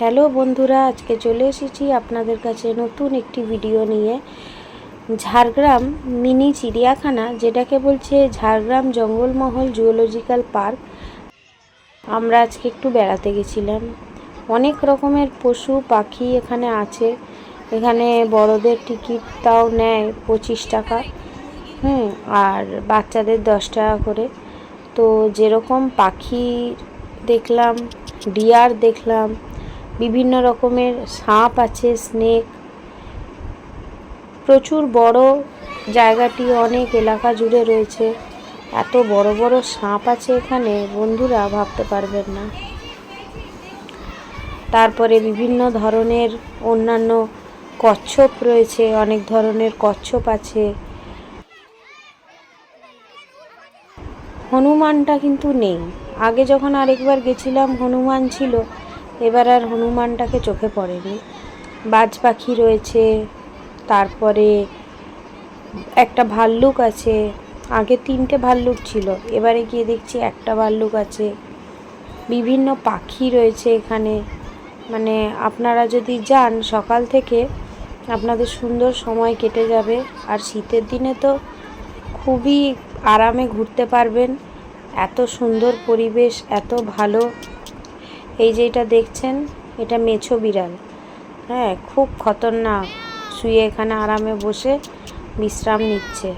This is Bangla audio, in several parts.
হ্যালো বন্ধুরা, আজকে চলে এসেছি আপনাদের কাছে নতুন একটি ভিডিও নিয়ে। ঝাড়গ্রাম মিনি চিড়িয়াখানা, যেটাকে বলছে ঝাড়গ্রাম জঙ্গলমহল জুওলজিক্যাল পার্ক, আমরা আজকে একটু বেড়াতে গেছিলাম। অনেক রকমের পশু পাখি এখানে আছে। এখানে বড়দের টিকিট তাও নেয় 25 টাকা, আর বাচ্চাদের 10 টাকা করে। তো যেরকম পাখি দেখলাম, ডিয়ার দেখলাম, বিভিন্ন রকমের সাপ আছে, স্নেক, প্রচুর বড় জায়গাটি, অনেক এলাকা জুড়ে রয়েছে। এত বড় বড় সাপ আছে এখানে বন্ধুরা, ভাবতে পারবেন না। তারপরে বিভিন্ন ধরনের অন্যান্য কচ্ছপ রয়েছে, অনেক ধরনের কচ্ছপ আছে। হনুমানটা কিন্তু নেই। আগে যখন আরেকবার গেছিলাম হনুমান ছিল, এবার আর হনুমানটাকে চোখে পড়েনি। বাজ পাখি রয়েছে, তারপরে একটা ভাল্লুক আছে। আগে 3টে ভাল্লুক ছিল, এবারে গিয়ে দেখছি একটা ভাল্লুক আছে। বিভিন্ন পাখি রয়েছে এখানে। মানে আপনারা যদি যান সকাল থেকে, আপনাদের সুন্দর সময় কেটে যাবে। আর শীতের দিনে তো খুবই আরামে ঘুরতে পারবেন। এত সুন্দর পরিবেশ, এত ভালো। এই যে এটা দেখছেন, এটা মেছো বিড়াল। হ্যাঁ, খুব খতরনাক। শুয়ে এখানে আরামে বসে বিশ্রাম নিচ্ছে।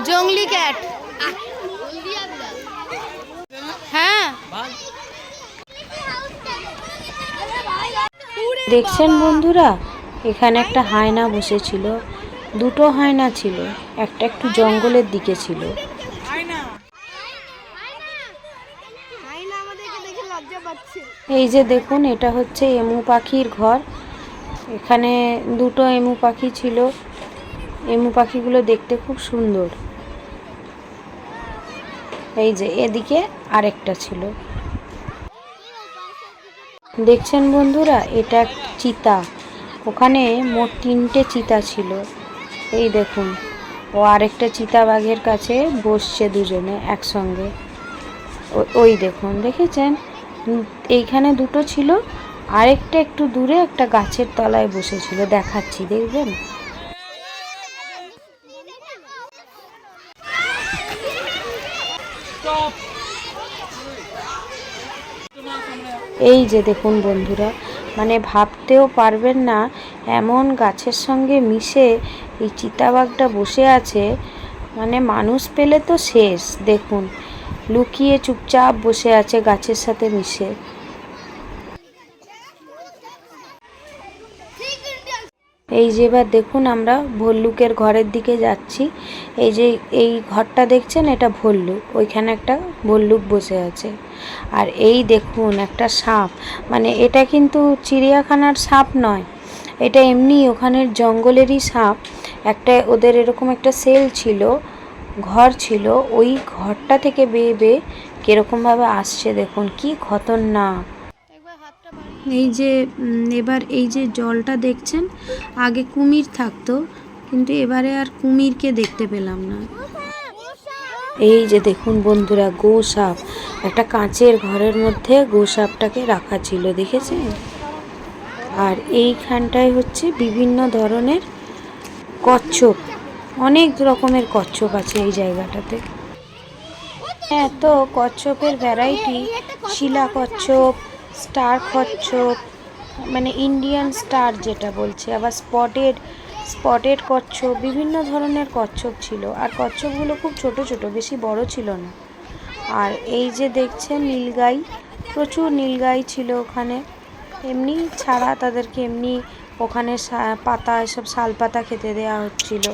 জংলি ক্যাট। হ্যাঁ, দেখছেন বন্ধুরা, এখানে একটা হায়না বসেছিল। 2টো হায়না ছিল, একটা একটু জঙ্গলের দিকে ছিল। এই যে দেখুন, এটা হচ্ছে এমু পাখির ঘর। এখানে 2টো এমু পাখি ছিল। এমু পাখিগুলো দেখতে খুব সুন্দর। এই যে এদিকে আরেকটা ছিল। দেখছেন বন্ধুরা, এটা চিতা। ওখানে মোট 3টে চিতা ছিল। এই দেখুন, ও আরেকটা চিতাবাঘের কাছে বসছে দুজনে একসঙ্গে। ওই দেখুন, দেখেছেন? এইখানে 2টো ছিল, আরেকটা একটু দূরে একটা গাছের তলায় বসেছিল। দেখাচ্ছি, দেখবেন। এই যে দেখুন বন্ধুরা, মানে ভাবতেও পারবেন না এমন গাছের সঙ্গে মিশে এই চিতাবাঘটা বসে আছে। মানে মানুষ পেলে তো শেষ। দেখুন, লুকিয়ে চুপচাপ বসে আছে গাছের সাথে মিশে। এই যে এবার দেখুন, আমরা ভল্লুকের ঘরের দিকে যাচ্ছি। এই যে এই ঘরটা দেখছেন, এটা ভল্লুক। ওইখানে একটা ভল্লুক বসে আছে। আর এই দেখুন একটা সাপ। মানে এটা কিন্তু চিড়িয়াখানার সাপ নয়, এটা এমনি ওখানের জঙ্গলেরই সাপ। একটা ওদের এরকম একটা সেল ছিল, ঘর ছিল। ওই ঘরটা থেকে বেয়ে বেয়ে কীরকমভাবে আসছে দেখুন, কি খতরনাক। এই যে এবার এই যে জলটা দেখছেন, আগে কুমির থাকতো, কিন্তু এবারে আর কুমিরকে দেখতে পেলাম না। এই যে দেখুন বন্ধুরা, গোসাপ। একটা কাঁচের ঘরের মধ্যে গোসাপটাকে রাখা ছিল, দেখেছেন? আর এইখানটায় হচ্ছে বিভিন্ন ধরনের কচ্ছপ। অনেক রকমের কচ্ছপ আছে এই জায়গাটাতে। এত কচ্ছপের ভ্যারাইটি, শিলা কচ্ছপ, স্টার কচ্ছপ, মানে ইন্ডিয়ান স্টার যেটা বলছে, আবার স্পটেড কচ্ছপ, বিভিন্ন ধরনের কচ্ছপ ছিল। আর কচ্ছপগুলো খুব ছোট ছোট, বেশি বড় ছিল না। আর এই যে দেখছেন নীলগাই, প্রচুর নীলগাই ছিল ওখানে। এমনি ছাড়া তাদেরকে এমনি ওখানে পাতা, এসব শাল পাতা খেতে দেওয়া হচ্ছিল।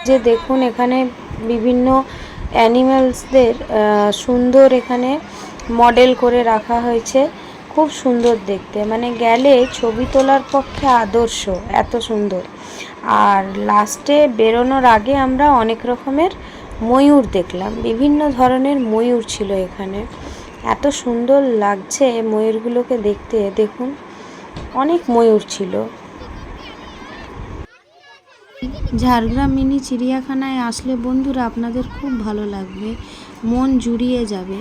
যে দেখুন এখানে বিভিন্ন অ্যানিমালসদের সুন্দর এখানে মডেল করে রাখা হয়েছে, খুব সুন্দর দেখতে, মানে গেলে ছবি তোলার পক্ষে আদর্শ, এত সুন্দর। আর লাস্টে বেরোনোর আগে আমরা অনেক রকমের ময়ূর দেখলাম, বিভিন্ন ধরনের ময়ূর ছিল এখানে, এত সুন্দর লাগছে ময়ূরগুলোকে দেখতে। দেখুন অনেক ময়ূর ছিল। ঝাড়গ্রাম মিনি চিড়িয়াখানায় আসলে বন্ধুরা আপনাদের খুব ভালো লাগবে, মন জুড়িয়ে যাবে।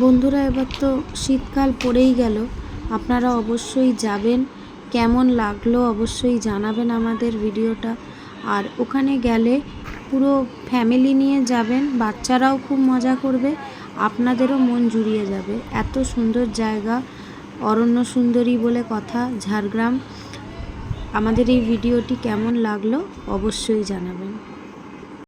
বন্ধুরা এবার তো শীতকাল পড়েই গেল, আপনারা অবশ্যই যাবেন, কেমন লাগলো অবশ্যই জানাবেন আমাদের ভিডিওটা। আর ওখানে গেলে পুরো ফ্যামিলি নিয়ে যাবেন, বাচ্চারাও খুব মজা করবে, আপনাদেরও মন জুড়িয়ে যাবে। এত সুন্দর জায়গা, অরণ্য সুন্দরী বলে কথা ঝাড়গ্রাম। আমাদের এই ভিডিওটি কেমন লাগলো অবশ্যই জানাবেন।